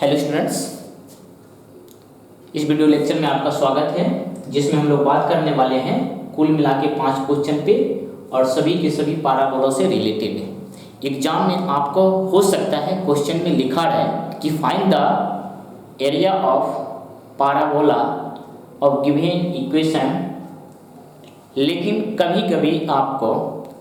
Hello students, इस video lecture में आपका स्वागत है, जिसमें हम लोग बात करने वाले हैं कुल मिला के 5 क्वेश्चन पे और सभी के सभी पाराबोला से रिलेटेड है। एग्जाम में आपको हो सकता है क्वेश्चन में लिखा है कि find the area of parabola of given equation, लेकिन कभी कभी आपको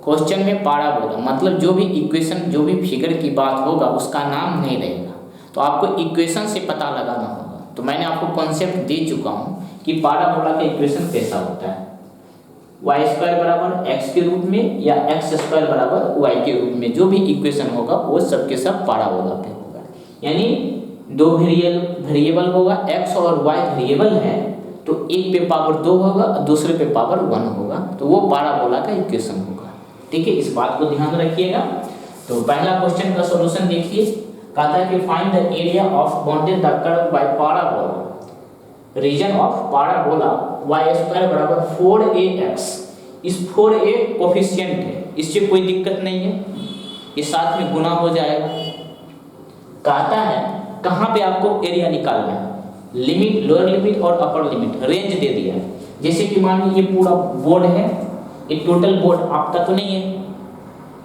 क्वेश्चन में पाराबोला मतलब जो भी इक्वेशन जो भी फिगर की बात होगा उसका नाम नहीं रहेगा, तो आपको इक्वेशन से पता लगाना होगा। तो मैंने आपको कॉन्सेप्ट दे चुका हूँ कि पाराबोला का इक्वेशन कैसा होता है, वाई स्क्वायर बराबर एक्स के रूप में या एक्स स्क्वायर बराबर वाई के रूप में जो भी इक्वेशन होगा वो सब के सब पाराबोला पे होगा। यानी दो वेरिएबल होगा, एक्स और वाई वेरिएबल है, तो एक पे पावर 2 होगा और दूसरे पे पावर 1 होगा, तो वो पाराबोला का इक्वेशन होगा। ठीक है, इस बात को ध्यान रखिएगा। तो पहला क्वेश्चन का सॉल्यूशन देखिए, कहता है कि find the area of bounded the curve by parabola, region of parabola y square बराबर 4ax। इस 4a कोफिशिएंट है, इससे कोई दिक्कत नहीं है, ये साथ में गुना हो जाएगा। कहता है कहाँ पे आपको एरिया निकालना है, लिमिट, लोअर लिमिट और अपर लिमिट, रेंज दे दिया है। जैसे कि मान लीजिए ये पूरा बोर्ड है, ये टोटल बोर्ड आपका तो नहीं है,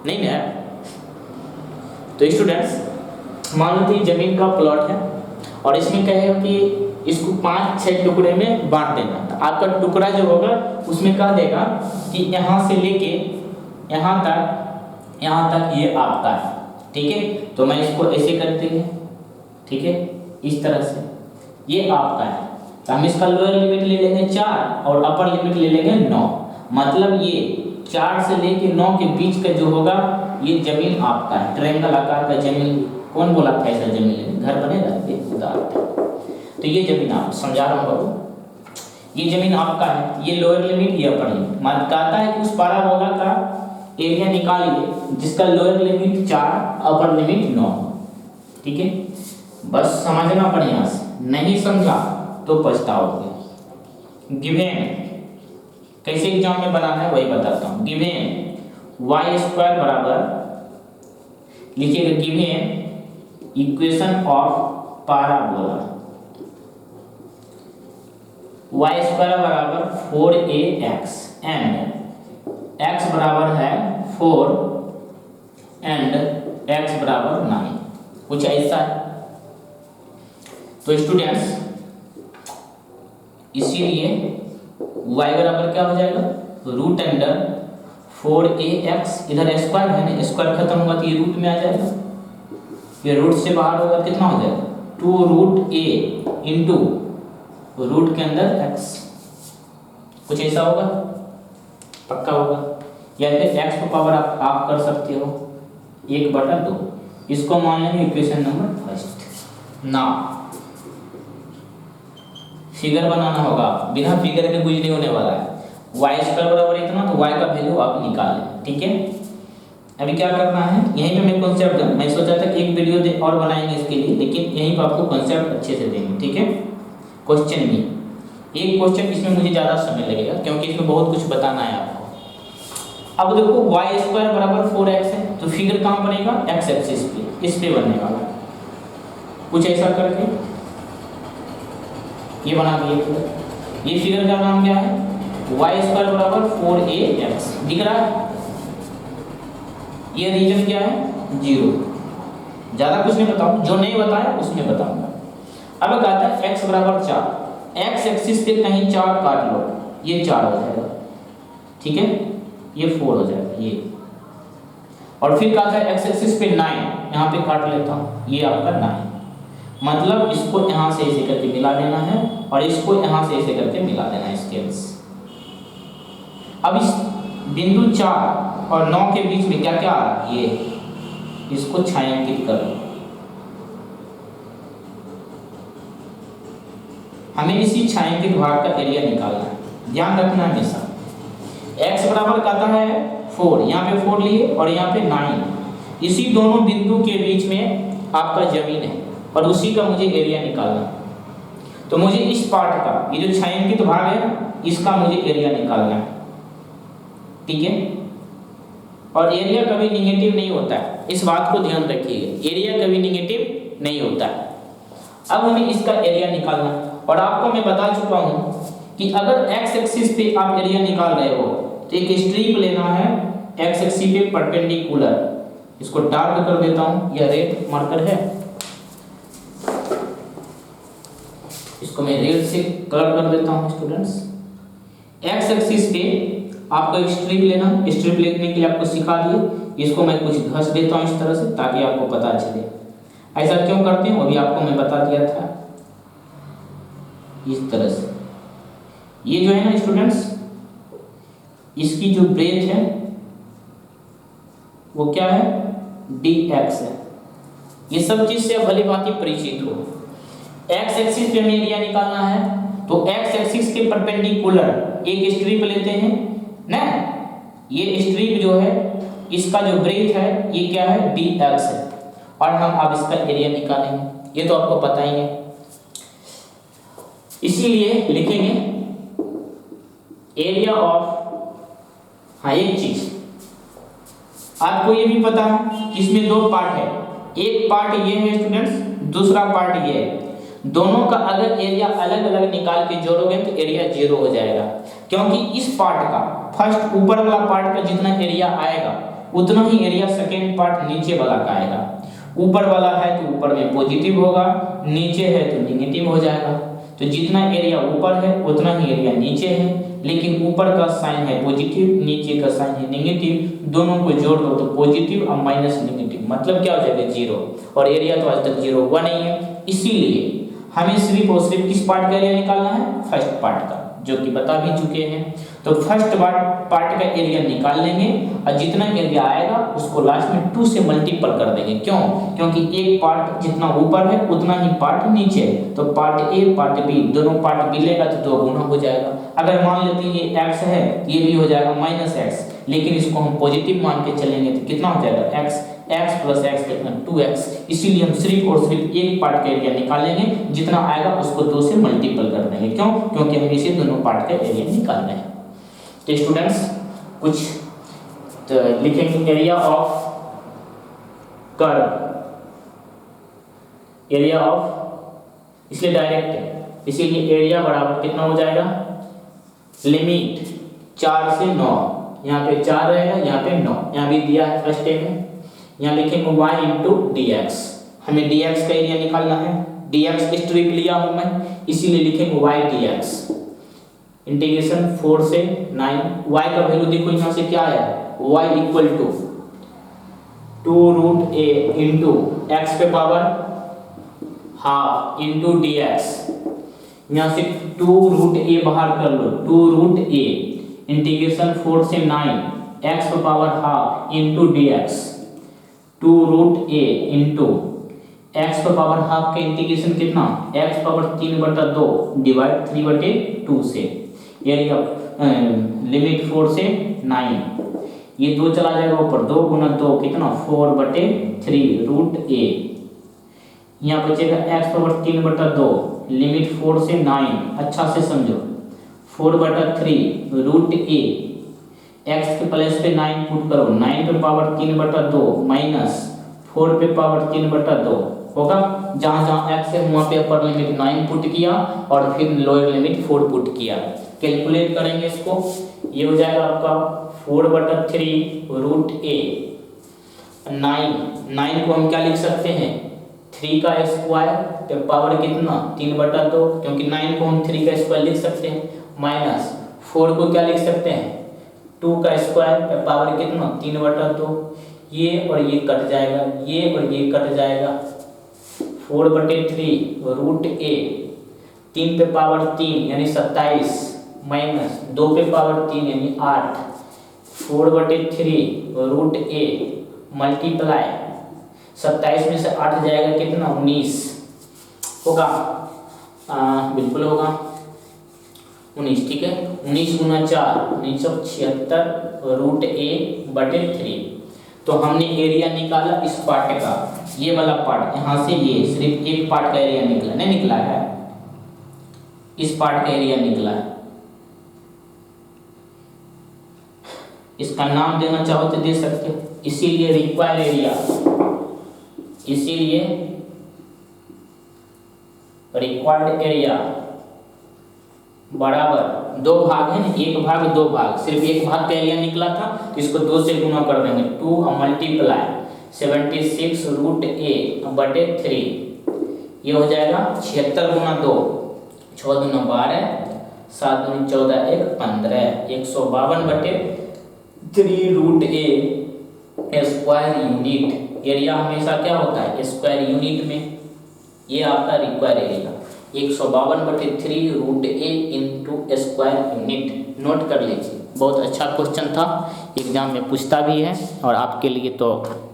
नहीं ना। तो स्टूडेंट्स मान लो जमीन का प्लॉट है और इसमें कहेगा कि इसको 5-6 टुकड़े में बांट देना, तो आपका टुकड़ा जो होगा उसमें कह देगा कि यहाँ से लेके यहाँ तक ये आपका है। ठीक है, तो मैं इसको ऐसे करते हैं, ठीक है, इस तरह से ये आपका है। तो हम इसका लोअर लिमिट ले लेंगे 4 और अपर लिमिट ले लेंगे 9। मतलब ये 4 से लेके 9 के बीच का जो होगा ये जमीन आपका है। ट्रायंगल आकार का जमीन, कौन बोला था ऐसा जमीन घर बनेगा, ये खुदा। तो ये जमीन आप समझा रहा हूँ बाबू, ये जमीन आपका है, ये लोअर लिमिट ये अपर लिमिट। मान कहता है कि उस पाराबोला का एरिया निकालिए जिसका लोअर लिमिट 4 अपर लिमिट 9। ठीक है, बस समझना बढ़िया से, नहीं समझा तो पछताओगे। गिवन कैसे एग्जाम में बनाना है वही बताता हूँ। गिवन वाई स्क्वायर बराबर लिखिएगा, given equation of parabola y square बराबर 4ax एंड x बराबर है 4 एंड x बराबर 9, कुछ ऐसा है। तो स्टूडेंट्स इसीलिए y बराबर क्या हो जाएगा, रूट अंडर 4ax, इधर स्क्वायर है ना, स्क्वायर खत्म होगा तो ये रूट में आ जाएगा, ये रूट से बाहर होगा कितना हो जाएगा 2 रूट a इंटू रूट के अंदर x, कुछ ऐसा होगा, पक्का होगा। या फिर x को पावर आप कर सकते हो 1/2, इसको मान लेंगे इक्वेशन नंबर 1। ना फिगर बनाना होगा, बिना फिगर के कुछ नहीं होने वाला है। वाई स्क्वायर बराबर इतना, तो y का वैल्यू आप निकाल लें। ठीक है, अभी क्या करना है, यहीं पे मैं कॉन्सेप्ट, मैं सोचा था कि एक वीडियो और बनाएंगे इसके लिए, लेकिन यहीं पर आपको कॉन्सेप्ट अच्छे से देंगे। ठीक है, क्वेश्चन में एक क्वेश्चन, इसमें मुझे ज़्यादा समय लगेगा क्योंकि इसमें बहुत कुछ बताना है आपको। अब देखो वाई स्क्वायर बराबर 4x है, तो फिगर कहाँ बनेगा, x एक्सिस पे, इस पे बनने वाला है। कुछ ऐसा करके ये बना दिए फिगर। ये फिगर का नाम क्या है, वाई स्क्वायर बराबर 4ax, दिख रहा है। ये रीजन क्या है, 0। ज़्यादा कुछ नहीं बताऊँ, जो नहीं बताया उसमें बताऊँगा। अब कहता है x बराबर 4, x एक्सिस पे कहीं 4 काट लो, ये 4 हो जाएगा। ठीक है, ये 4 हो जाएगा ये। और फिर कहता है x एक्सिस पे 9, यहाँ पे काट लेता हूँ, ये आपका 9। मतलब इसको यहाँ से ऐसे करके मिला देना है और इसको यहाँ से ऐसे करके मिला देना है स्केल्स। अब इस बिंदु 4 और 9 के बीच में क्या क्या आ रहा है, ये, इसको छायांकित कर लो। हमें इसी छायांकित भाग का एरिया निकालना है, ध्यान रखना हमेशा। x बराबर कहता है 4, यहाँ पे 4 लिए और यहाँ पे 9, इसी दोनों बिंदु के बीच में आपका जमीन है और उसी का मुझे एरिया निकालना है। तो मुझे इस पार्ट का, ये जो छायांकित भाग है ना, इसका मुझे एरिया निकालना है। ठीक है, और एरिया कभी निगेटिव नहीं होता है, इस बात को ध्यान रखिएगा, एरिया कभी निगेटिव नहीं होता है। अब हमें इसका एरिया निकालना है और आपको मैं बता चुका हूं कि अगर एक्स एक्सिस पे आप एरिया निकाल रहे हो तो एक स्ट्रिप लेना है एक्स एक्सिस पे परपेंडिकुलर। इसको डार्क कर देता हूं, यह रेड मार्कर है, इसको मैं रेड से कलर कर देता हूं स्टूडेंट्स। एक्स एक्सिस पे आपको एक स्ट्रिप लेना, स्ट्रिप लेने के लिए आपको सिखा दिए, इसको मैं कुछ घस देता हूं इस तरह से ताकि आपको पता चले। ऐसा क्यों करते हैं वो भी आपको मैं बता दिया था। इस तरह से ये जो है ना स्टूडेंट्स, इसकी जो ब्रेथ है वो क्या है, dx है। ये सब चीज से भली भांति परिचित हो। एक्स एक्सिस पे हमें एरिया निकालना है तो एक्स एक्सिस के परपेंडिकुलर एक स्ट्रिप लेते हैं ना, ये स्ट्रिप जो है इसका जो ब्रेथ है ये क्या है, dx है, और हम अब इसका एरिया निकालेंगे, ये तो आपको पता ही है। इसीलिए लिखेंगे एरिया ऑफ, हाँ एक चीज आपको ये भी पता है कि इसमें दो पार्ट है, एक पार्ट ये है स्टूडेंट्स, दूसरा पार्ट ये है। दोनों का अगर एरिया अलग अलग निकाल के जोड़ोगे तो एरिया 0 हो जाएगा, क्योंकि इस पार्ट का फर्स्ट ऊपर वाला पार्ट का जितना एरिया आएगा उतना ही एरिया सेकेंड पार्ट नीचे वाला का आएगा। ऊपर वाला है तो ऊपर में पॉजिटिव होगा, नीचे है तो नेगेटिव हो जाएगा। तो जितना एरिया ऊपर है उतना ही एरिया नीचे है, लेकिन ऊपर का साइन है पॉजिटिव, नीचे का साइन है नेगेटिव, दोनों को जोड़ दो तो पॉजिटिव और माइनस नेगेटिव, मतलब क्या हो जाएगा 0, और एरिया तो आज तक 0 हुआ नहीं है। इसीलिए हमें सिर्फ और सिर्फ किस पार्ट का एरिया निकालना है, फर्स्ट पार्ट का, जो कि बता भी चुके हैं। तो फर्स्ट पार्ट का एरिया निकाल लेंगे और जितना एरिया आएगा उसको लास्ट में 2 से मल्टीपल कर देंगे। क्यों? क्योंकि एक पार्ट जितना ऊपर है उतना ही पार्ट नीचे है, तो पार्ट ए पार्ट बी दोनों पार्ट मिलेगा तो 2 गुना हो जाएगा। अगर मान लेते हैं ये x है ये भी हो जाएगा -x, लेकिन इसको हम पॉजिटिव मान के चलेंगे तो कितना हो जाएगा x प्लस x कितना 2x। इसीलिए हम सिर्फ और सिर्फ एक पार्ट का एरिया निकालेंगे, जितना आएगा उसको 2 से मल्टीपल कर देंगे। क्यों? क्योंकि हमें इसे दोनों पार्ट का एरिया निकालना है। तो स्टूडेंट्स कुछ तो लिखेंगे area of curve, area of, इसलिए डायरेक्ट है, इसीलिए एरिया बराबर कितना हो जाएगा, लिमिट 4 से 9, यहाँ पे 4 रहेगा, यहाँ पे 9, यहाँ भी दिया है फर्स्ट स्टेप में। यहाँ लिखेंगे y इंटू dx, हमें dx का एरिया निकालना है, dx स्ट्रिप लिया हूं मैं, इसीलिए लिखेंगे y dx। इंटीग्रेशन 4 से 9, y का वैल्यू देखो यहाँ से क्या है, y equal to 2√a into x पे पावर हाफ इंटू dx। यहाँ से 2√a बाहर कर लो, 2√a इंटीग्रेशन 4 से 9 x पे power half into dx, 2√a into x पर पावर हाफ का इंटीग्रेशन कितना, x पावर 3/2 डिवाइड 3/2 से, एरिया लिमिट 4 से 9, ये 2 चला जाएगा ऊपर, 2 गुना 2 कितना 4/3 √a। यहाँ बचेगा x पावर 3/2 लिमिट 4 से 9, अच्छा से समझो 4/3 √a, x के प्लेस पे 9 पुट करो, 9 पे पावर 3/2 माइनस 4 पे पावर 3/2 होगा। जहां जहां x है वहां पे अपर लिमिट 9 पुट किया और फिर लोअर लिमिट 4 पुट किया। कैलकुलेट करेंगे इसको, ये हो जाएगा आपका 4/3 √a। 9 को हम क्या लिख सकते हैं, 3 का स्क्वायर पे पावर कितना 3/2, क्योंकि 9 को हम 3 का स्क्वायर लिख सकते हैं, माइनस 4 को क्या लिख सकते हैं 2 का स्क्वायर पे पावर कितना 3/2, ये और ये कट जाएगा, ये और ये कट जाएगा, 4/3 √a, 3 पे पावर 3 यानी 27 माइनस 2 पे पावर 3 यानी 8, 4/3 √a मल्टीप्लाई 27 में से 8 जाएगा कितना 19 होगा, बिल्कुल होगा 19, ठीक है। 19 गुना 4 1976 √a/3। तो हमने एरिया निकाला इस पार्ट का, ये वाला पार्ट यहाँ से ये सिर्फ एक पार्ट का एरिया निकला, नहीं निकला है, इस पार्ट का एरिया निकला है। इसका नाम देना चाहो तो दे सकते हो, इसीलिए रिक्वायर एरिया, इसीलिए रिक्वायर्ड एरिया बराबर 2 भाग है ना, 1 भाग 2 भाग, सिर्फ 1 भाग का एरिया निकला था तो इसको 2 से गुना कर देंगे, 2 मल्टीप्लाई 76 रूट ए बटे 3, ये हो जाएगा 76 गुना 2, 6 दूना 12, 7 दूनी 14, 1 15, 152 बटे 3 रूट ए स्क्वायर यूनिट। एरिया हमेशा क्या होता है स्क्वायर यूनिट में, ये आपका रिक्वायर एरिया 152 बटे 3 रूट ए इंटू स्क्वायर यूनिट। नोट कर लीजिए, बहुत अच्छा क्वेश्चन था, एग्जाम में पूछता भी है और आपके लिए तो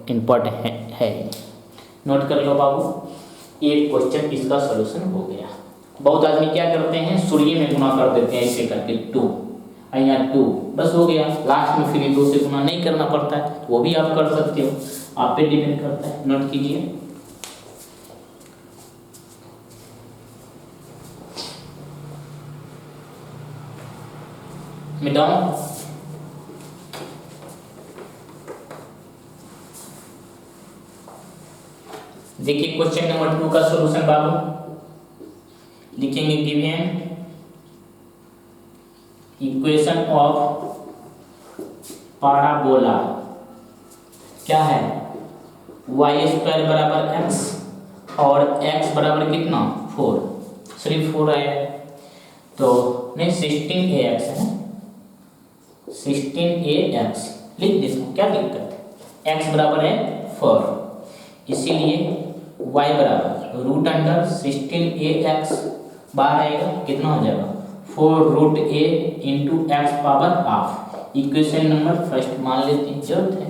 इम्पोर्टेंट है। नोट कर लो बाबू, एक क्वेश्चन इसका सॉल्यूशन हो गया। बहुत आदमी क्या करते हैं सूर्य में गुना कर देते हैं ऐसे करके 2 यहाँ 2 बस हो गया, लास्ट में फिर 2 से गुना नहीं करना पड़ता है, वो भी आप कर सकते हो, आप पे डिपेंड करता है। नोट कीजिए, मिटाओ, देखिए क्वेश्चन नंबर 2 का सॉल्यूशन बाबू लिखेंगे, गिवन इक्वेशन ऑफ पाराबोला क्या है, वाई स्क्वायर बराबर एक्स और एक्स बराबर कितना 4, सिर्फ 4 आया तो नहीं 16ax है, 16ax लिख देता, क्या दिक्कत है, x बराबर है 4, इसीलिए y बराबर रूट अंडर 16ax बाहर आएगा, कितना हो जाएगा 4 root a into x power half. Equation number first मान लेते हैं, जरूरत है।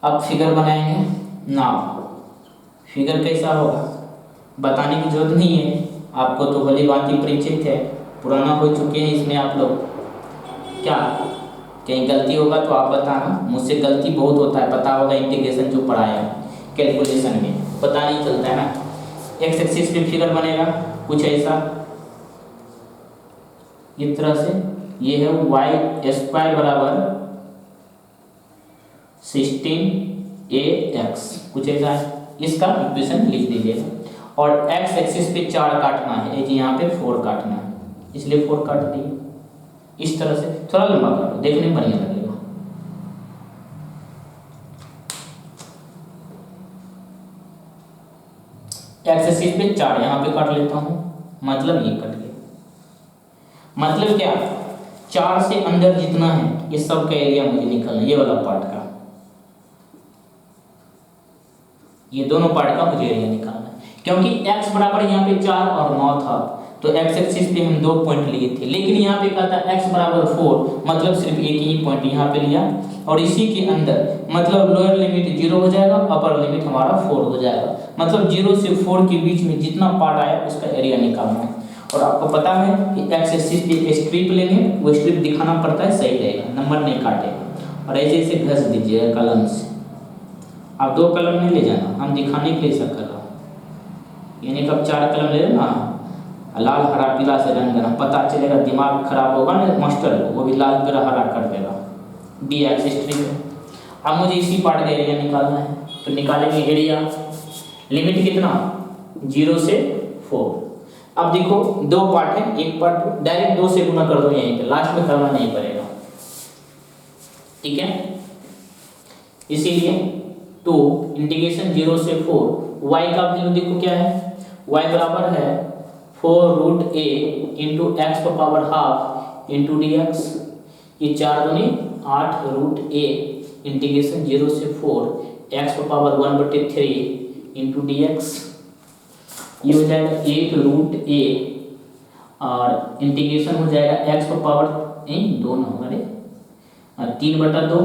अब फिगर बनाएंगे ना, फिगर कैसा होगा बताने की जरूरत नहीं है, आपको तो भली भांति परिचित है, पुराना हो चुके हैं इसमें आप लोग। क्या कहीं गलती होगा तो आप बताना, मुझसे गलती बहुत होता है, पता होगा इंटीग्रेशन जो पढ़ाया कैलकुलेशन में पता नहीं चलता है ना। एक्स एक्सिस पे फिगर बनेगा कुछ ऐसा, इस तरह से, ये है वाई स्क्वायर बराबर 16ax कुछ ऐसा है, इसका इक्वेशन लिख दीजिएगा। और एक्स एक्सिस पे 4 काटना है, यहाँ पे 4 काटना है, इसलिए 4 काट दिए। इस तरह से थोड़ा लंबा करो, देखने में बढ़िया लगेगा। एक्स एक्सिस पे 4 यहाँ पे काट लेता हूँ, मतलब ये कट गया। मतलब क्या 4 से अंदर जितना है ये सब का एरिया मुझे निकालना, ये वाला पार्ट का, ये दोनों पार्ट का मुझे एरिया निकालना है, क्योंकि x बराबर यहाँ पे 4 और 9 था तो x एक्सिस पे हम 2 पॉइंट लिए थे, लेकिन यहाँ पे कहा था x बराबर 4, मतलब सिर्फ एक ही पॉइंट यहाँ पे लिया, और इसी के अंदर मतलब लोअर लिमिट 0 हो जाएगा, अपर लिमिट हमारा 4 हो जाएगा, मतलब 0 से 4 के बीच में जितना पार्ट आया उसका एरिया निकालना है। और आपको पता है कि x एक्सिस पे स्ट्रिप लेंगे, वो स्ट्रिप दिखाना पड़ता है, सही रहेगा, नंबर नहीं काटेगा। और ऐसे ऐसे घस दीजिएगा कलम से, आप 2 कलम नहीं ले जाना, हम दिखाने के लिए सब कर रहा हूँ, यानी कब 4 कलम ले लेना, लाल हरा पीला से रंग देना, पता चलेगा, दिमाग खराब होगा ना मास्टर को, वो भी लाल पीला हरा कर देगा। D axis strip. अब मुझे इसी पार्ट का एरिया निकालना है, तो निकालेंगे एरिया, लिमिट कितना 0 से 4। अब देखो 2 पार्ट है, एक पार्ट डायरेक्ट 2 से गुना कर दो, यहीं पे लास्ट में करना नहीं पड़ेगा, ठीक है। इसीलिए तो इंटीग्रेशन 0 से 4, y का वैल्यू देखो क्या है, y बराबर है 4 रूट a इंटू एक्स पर power half into D x, ये 4 दूनी 8 रूट a इंटीग्रेशन 0 से 4 एक्स पर पावर 1/3 इंटू डी एक्स, ये हो जाएगा 1 रूट a और इंटीग्रेशन हो जाएगा x पर पावर 2 ना होगा रे 3/2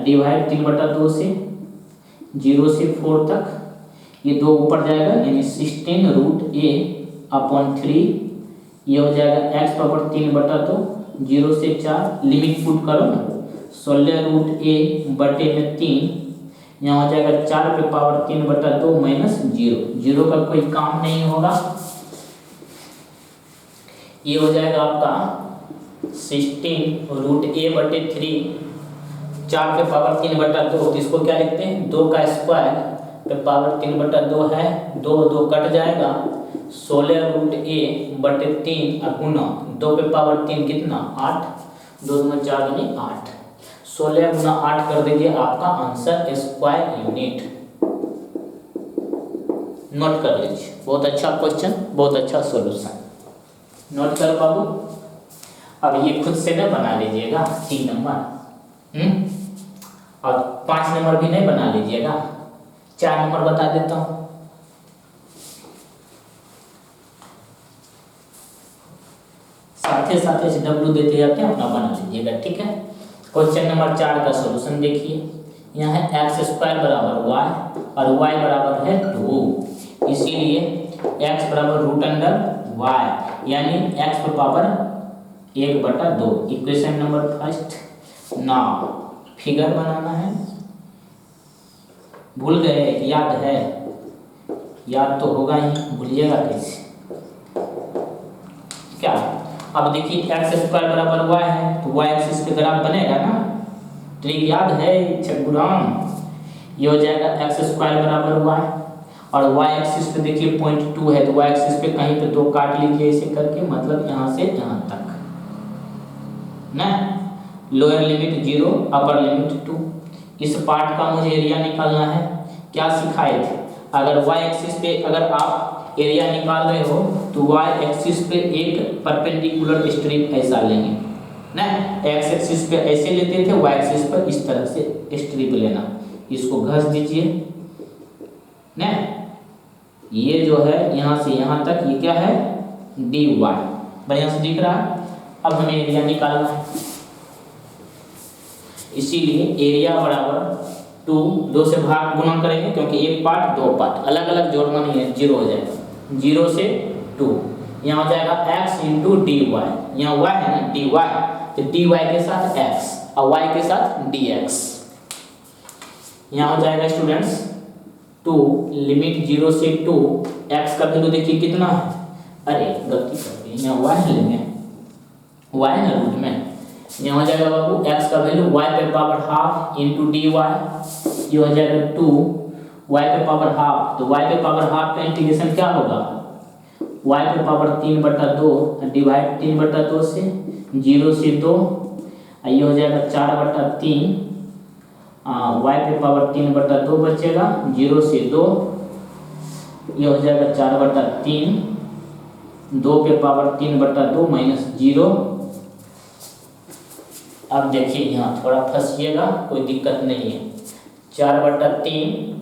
डिवाइड 3/2 से 0 से 4 तक, ये 2 ऊपर जाएगा यानी 16 रूट a अपॉन 3, ये हो जाएगा x पावर 3/2, 0 से 4 लिमिट पुट करो ना, 16 रूट a बटे में 3, यहाँ हो जाएगा 4 पे पावर 3/2 माइनस 0 का कोई काम नहीं होगा, ये हो जाएगा आपका 16 रूट a बटे 3, 4 पे पावर 3/2, इसको क्या लिखते हैं 2 का स्क्वायर पे पावर 3/2 है, 2 2 कट जाएगा, 16√a/3 गुना 2 पे पावर 3 कितना 8, 2 दूना 4 दूनी 8, 16 गुना 8 कर दीजिए, आपका आंसर स्क्वायर यूनिट। नोट कर लीजिए, बहुत अच्छा क्वेश्चन, बहुत अच्छा सॉल्यूशन, नोट करो बाबू। अब ये खुद से ना बना लीजिएगा 3 नंबर, और 5 नंबर भी नहीं बना लीजिएगा, 4 नंबर बता देता हूँ। साथ साथ W देते जाते हैं, अपना बना लीजिएगा, ठीक है। क्वेश्चन नंबर 4 का सॉल्यूशन देखिए, यहाँ है x² बराबर y और y बराबर है 2, इसीलिए x बराबर √y यानी x पर power 1/2। Equation number first. Now figure बनाना है, भूल गए? याद है? याद तो होगा ही, भूलिएगा कैसे? क्या? अब देखिए x² बराबर y है तो y एक्सिस पे ग्राफ बनेगा ना, ट्रिक याद है छगुराम? ये हो जाएगा x² बराबर y और y एक्सिस पे देखिए 0.2 है तो y एक्सिस पे कहीं पे 2 काट लीजिए ऐसे करके, मतलब यहाँ से यहाँ तक ना, लोअर लिमिट 0 अपर लिमिट 2। इस पार्ट का मुझे एरिया निकालना है। क्या सिखाए थे? अगर y एक्सिस पे अगर आप एरिया निकाल रहे हो तो y एक्सिस पे एक परपेंडिकुलर स्ट्रिप ऐसा लेंगे ना, x एक्सिस पे ऐसे लेते थे, y एक्सिस पर इस तरह से स्ट्रिप लेना, इसको घस दीजिए ना, ये जो है यहाँ से यहाँ तक ये क्या है dy, बढ़िया से दिख रहा है। अब हमें एरिया निकालना है, इसीलिए एरिया बराबर 2 से भाग गुना करेंगे, क्योंकि एक पार्ट 2 पार्ट अलग अलग जोड़ना नहीं है, 0 हो जाएगा, 0 से 2, यहाँ हो जाएगा x इंटू dy, यहाँ y है ना dy, तो dy के साथ x और y के साथ dx, यहाँ हो जाएगा स्टूडेंट्स 2 लिमिट 0 से 2, x का वैल्यू देखिए कितना है, अरे गलती कर दी, यहाँ y लेंगे, y है ना रूट में, यहाँ हो जाएगा बाबू x का वैल्यू y पे पावर हाफ इंटू dy, ये हो जाएगा 2 y पे पावर हाफ, तो y पे पावर हाफ का इंटीग्रेशन क्या होगा, y पे पावर 3/2 डिवाइड 3/2 से 0 से 2, ये हो जाएगा 4/3, y पे पावर 3/2 बचेगा, 0 से 2, ये हो जाएगा 4/3, 2 पे पावर 3/2 माइनस 0। अब देखिए यहाँ थोड़ा फंसिएगा, कोई दिक्कत नहीं है, 4/3,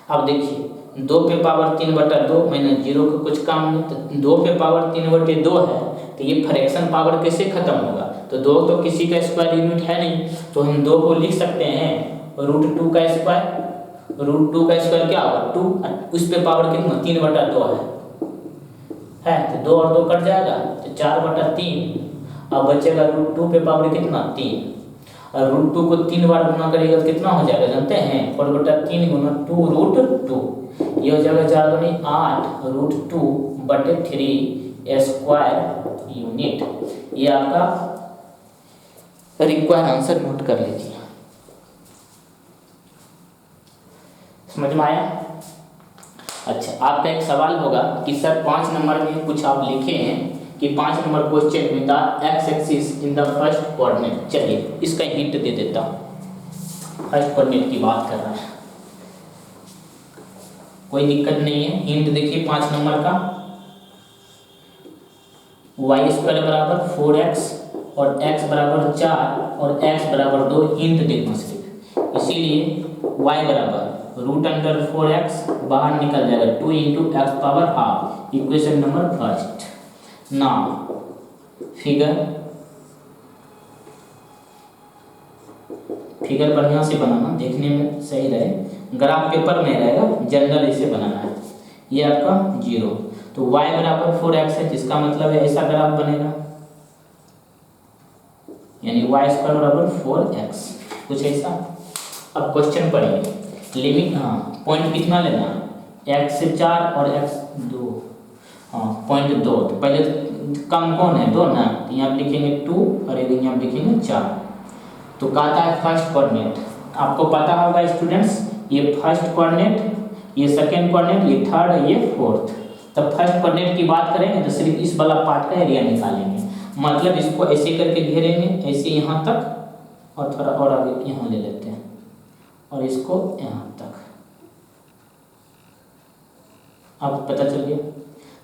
अब देखिए 2 पे पावर 3/2 माइनस 0 का कुछ काम नहीं, तो 2 पे पावर 3/2 है तो ये फ्रैक्शन पावर कैसे खत्म होगा, तो 2 तो किसी का स्क्वायर यूनिट है नहीं, तो हम 2 को लिख सकते हैं √2 का स्क्वायर, √2 का स्क्वायर क्या होगा 2, उस पे पावर कितना 3/2 है, तो 2 और 2 कट जाएगा तो 4/3, अब बचेगा √2 पे पावर कितना 3, और √2 को 3 बार गुना करेगा तो कितना हो जाएगा जानते हैं, 4/3 गुना 2√2, ये हो जाएगा 4 दूनी 8 √2/3 स्क्वायर यूनिट। ये आपका रिक्वायर्ड आंसर नोट कर लीजिए, समझ में आया? अच्छा, आपका एक सवाल होगा कि सर 5 नंबर में कुछ आप लिखे हैं कि 5 नंबर क्वेश्चन में the x axis in the first coordinate. चलिए इसका हिंट दे देता हूँ, फर्स्ट कोऑर्डिनेट की बात कर रहा है, कोई दिक्कत नहीं है। हिंट देखिए 5 नंबर का, y² बराबर 4x और x बराबर 4 और x बराबर 2, हिंट देखना सिर्फ, इसीलिए y बराबर √4x बाहर निकल जाएगा 2 into x power half, equation number first. Now figure बढ़िया से बनाना, देखने में सही रहे, ग्राफ पेपर में रहेगा, जनरल इसे बनाना है। ये आपका 0, तो y बराबर 4x है, जिसका मतलब है ऐसा ग्राफ बनेगा, यानी y² बराबर 4x, कुछ ऐसा। अब क्वेश्चन पढ़िए, लिमिट पॉइंट कितना लेना, x से 4 और x 2, 0.2, तो पहले कम कौन है 2 ना, तो यहाँ लिखेंगे 2 और एक यहाँ लिखेंगे 4, तो कहता है फर्स्ट कोऑर्डिनेट। आपको पता होगा स्टूडेंट्स, ये फर्स्ट कोऑर्डिनेट ये सेकेंड कोऑर्डिनेट, ये थर्ड, ये फोर्थ। तब फर्स्ट कोऑर्डिनेट की बात करेंगे तो सिर्फ इस वाला पार्ट का एरिया निकालेंगे। मतलब इसको ऐसे करके घेरेंगे, ऐसे यहाँ तक और थोड़ा और आगे यहाँ ले लेते हैं और इसको यहाँ तक। अब पता चल गया।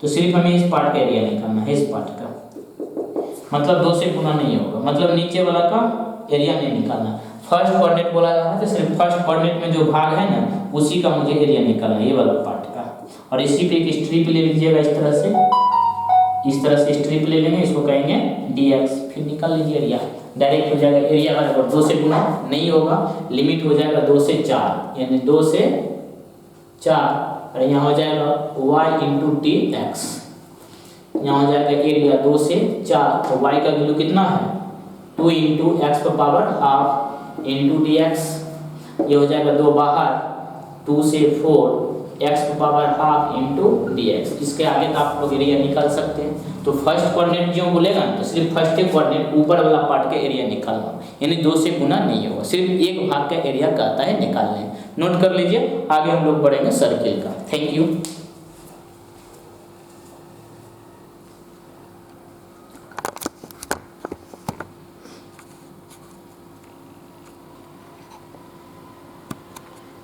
तो सिर्फ हमें इस पार्ट का एरिया निकालना है, इस पार्ट का। मतलब 2 से गुना नहीं होगा, मतलब नीचे वाला का एरिया नहीं निकालना। फर्स्ट कोऑर्डिनेट बोला जा रहा है तो सिर्फ फर्स्ट कोऑर्डिनेट में जो भाग है ना उसी का मुझे एरिया निकालना है, ये वाला पार्ट का। और इसी पे एक स्ट्रिप ले लीजिएगा इस तरह से स्ट्रिप ले लेंगे, इसको कहेंगे dx, फिर निकाल लीजिए एरिया। डायरेक्ट हो जाएगा एरिया बराबर 2 से गुना नहीं होगा, लिमिट हो जाएगा 2 से 4, यानी 2 से 4 और यहाँ हो जाएगा y इंटू dx। यहाँ हो जाएगा एरिया 2 से 4, तो y का वैल्यू कितना है 2 इंटू एक्स पर पावर हाफ इंटू dx। ये हो जाएगा 2 बाहर, 2 से 4 एक्स पर पावर हाफ इंटू dx। इसके आगे का आप लोग एरिया निकाल सकते हैं। तो फर्स्ट कोऑर्डिनेट जो बोलेगा तो सिर्फ फर्स्ट कोऑर्डिनेट ऊपर वाला पार्ट का एरिया निकालना, यानी 2 से गुना नहीं होगा, सिर्फ एक भाग का एरिया कहता है निकालने। नोट कर लीजिए, आगे हम लोग बढ़ेंगे सर्किल का। Thank you.